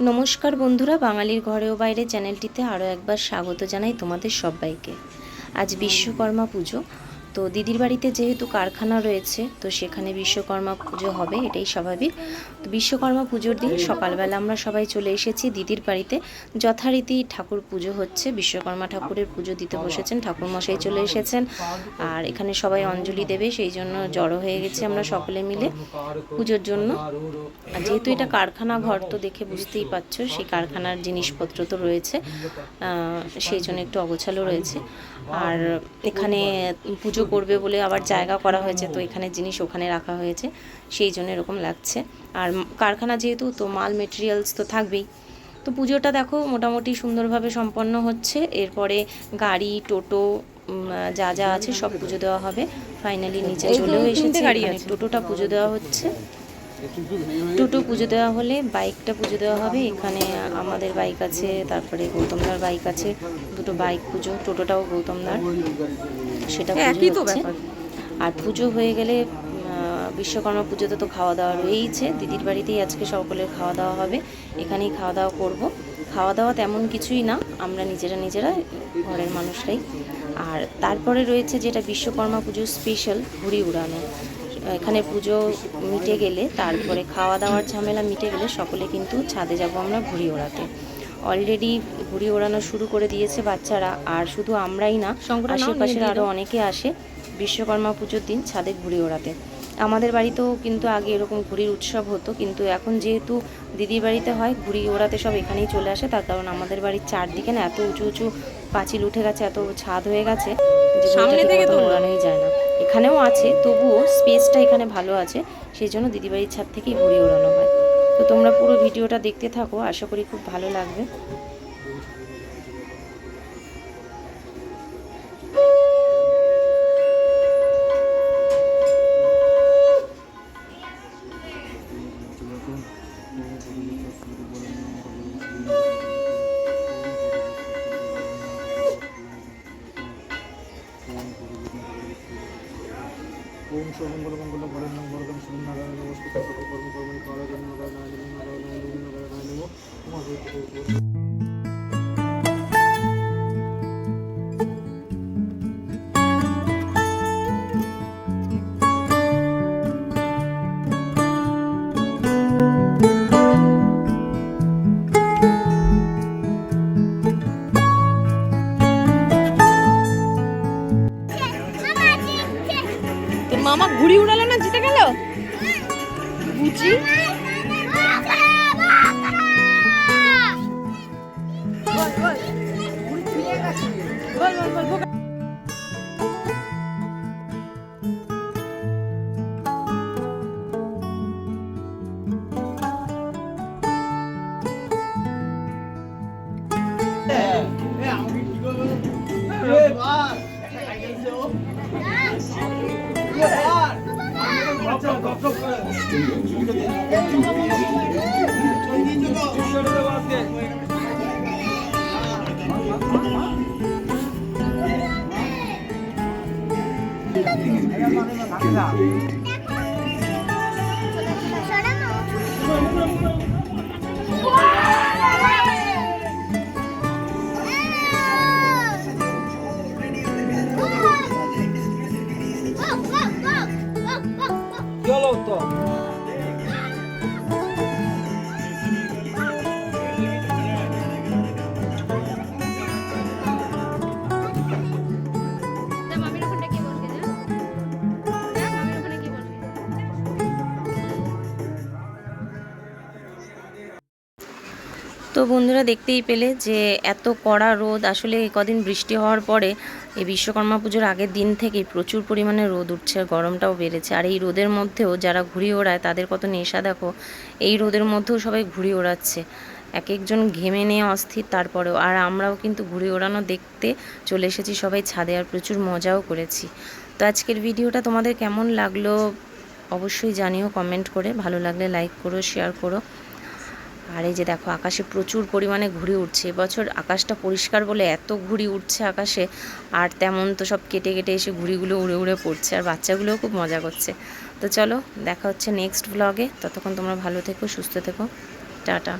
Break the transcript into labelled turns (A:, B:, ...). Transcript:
A: নমস্কার বন্ধুরা, বাঙালির ঘরে ও বাইরে চ্যানেলটিতে আরও একবার স্বাগত জানাই তোমাদের সবাইকে। আজ বিশ্বকর্মা পুজো। তো দিদির বাড়িতে যেহেতু কারখানা রয়েছে, তো সেখানে বিশ্বকর্মা পুজো হবে, এটাই স্বাভাবিক। তো বিশ্বকর্মা পুজোর দিন সকালবেলা আমরা সবাই চলে এসেছি দিদির বাড়িতে। যথারীতি ঠাকুর পুজো হচ্ছে, বিশ্বকর্মা ঠাকুরের পুজো দিতে বসেছেন, ঠাকুরমশাই চলে এসেছেন। আর এখানে সবাই অঞ্জলি দেবে, সেই জন্য জড়ো হয়ে গেছি আমরা সকলে মিলে পুজোর জন্য। আর যেহেতু এটা কারখানা ঘর, তো দেখে বুঝতেই পারছো সেই কারখানার জিনিসপত্র তো রয়েছে, সেই জন্য একটু অগোছালো রয়েছে। আর এখানে পুজো করবে বলে আবার জায়গা করা হয়েছে, তো এখানে জিনিস ওখানে রাখা হয়েছে, সেই জন্য এরকম লাগছে। আর কারখানা যেহেতু, তো মাল মেটেরিয়ালস তো থাকবেই। তো পুজোটা দেখো মোটামুটি সুন্দরভাবে সম্পন্ন হচ্ছে। এরপরে গাড়ি, টোটো যা যা আছে সব পুজো দেওয়া হবে। ফাইনালি নিচে চলেও এসেছে, এখানে টোটোটা পুজো দেওয়া হচ্ছে। টোটো পুজো দেওয়া হলে বাইকটা পুজো দেওয়া হবে। এখানে আমাদের বাইক আছে, তারপরে গৌতমদার বাইক আছে, দুটো বাইক পুজো, টোটোটাও গৌতমদার, সেটা পুজো হচ্ছে। আর পুজো হয়ে গেলে বিশ্বকর্মা পুজোতে তো খাওয়া দাওয়া রয়েইছে। দিদির বাড়িতেই আজকে সকলের খাওয়া দাওয়া হবে, এখানেই খাওয়া দাওয়া করব। খাওয়া দাওয়া তেমন কিছুই না, আমরা নিজেরা ঘরের মানুষরাই। আর তারপরে রয়েছে যেটা বিশ্বকর্মা পুজোর স্পেশাল, ঘুড়ি উড়ানো। এখানে পুজো মিটে গেলে, তারপরে খাওয়া দাওয়ার ঝামেলা মিটে গেলে সকলে কিন্তু ছাদে যাব আমরা ঘুড়ি ওড়াতে। অলরেডি ঘুড়ি ওড়ানো শুরু করে দিয়েছে বাচ্চারা। আর শুধু আমরাই না, আশেপাশের আরও অনেকে আসে বিশ্বকর্মা পুজোর দিন ছাদে ঘুড়ি ওড়াতে। আমাদের বাড়িতেও কিন্তু আগে এরকম ঘুড়ির উৎসব হতো, কিন্তু এখন যেহেতু দিদির বাড়িতে হয়, ঘুড়ি ওড়াতে সব এখানেই চলে আসে। তার কারণ আমাদের বাড়ির চারদিকে না এত উঁচু উঁচু পাঁচিল উঠে গেছে, এত ছাদ হয়ে গেছে যে সামনে থেকে তো ওড়ানোই যায় না। এখানেও আছে, তবুও স্পেসটা এখানে ভালো আছে, সেই জন্য দিদিবাড়ির ছাদ থেকেই ঘুড়ি ওড়ানো হয়। তো তোমরা পুরো ভিডিওটা দেখতে থাকো, আশা করি খুব ভালো লাগবে।
B: ओम सर्वमंगल मंगल वरदं वरदं श्रीनारायण नमस्ते सर्वकर्म कर्मणि कारकं नारायणाय नमो।
C: মামা ঘুড়ি উড়ালো না, জিতে গেল বুঝি।
A: তো বন্ধুরা দেখতেই পেলে যে এত কড়া রোদ, আসলে কদিন বৃষ্টি হওয়ার পরে এই বিশ্বকর্মা পুজোর আগের দিন থেকেই প্রচুর পরিমাণে রোদ উঠছে, আর গরমটাও বেড়েছে। আর এই রোদের মধ্যেও যারা ঘুড়ি ওড়ায় তাদের কত নেশা দেখো, এই রোদের মধ্যেও সবাই ঘুড়ি ওড়াচ্ছে, এক একজন ঘেমে নিয়ে অস্থির। তারপরেও আর আমরাও কিন্তু ঘুড়ি ওড়ানো দেখতে চলে এসেছি সবাই ছাদে, আর প্রচুর মজাও করেছি। তো আজকের ভিডিওটা তোমাদের কেমন লাগলো অবশ্যই জানিও কমেন্ট করে, ভালো লাগলে লাইক করো, শেয়ার করো। আর এই যে দেখো আকাশে প্রচুর পরিমাণে ঘুড়ি উঠছে, এবছর আকাশটা পরিষ্কার বলে এত ঘুড়ি উঠছে আকাশে। আর তেমন তো সব কেটে কেটে এসে ঘুড়িগুলো উড়ে উড়ে পড়ছে, আর বাচ্চাগুলোও খুব মজা করছে। তো চলো দেখা হচ্ছে নেক্সট ব্লগে, ততক্ষণ তোমরা ভালো থেকো, সুস্থ থেকো, টাটা।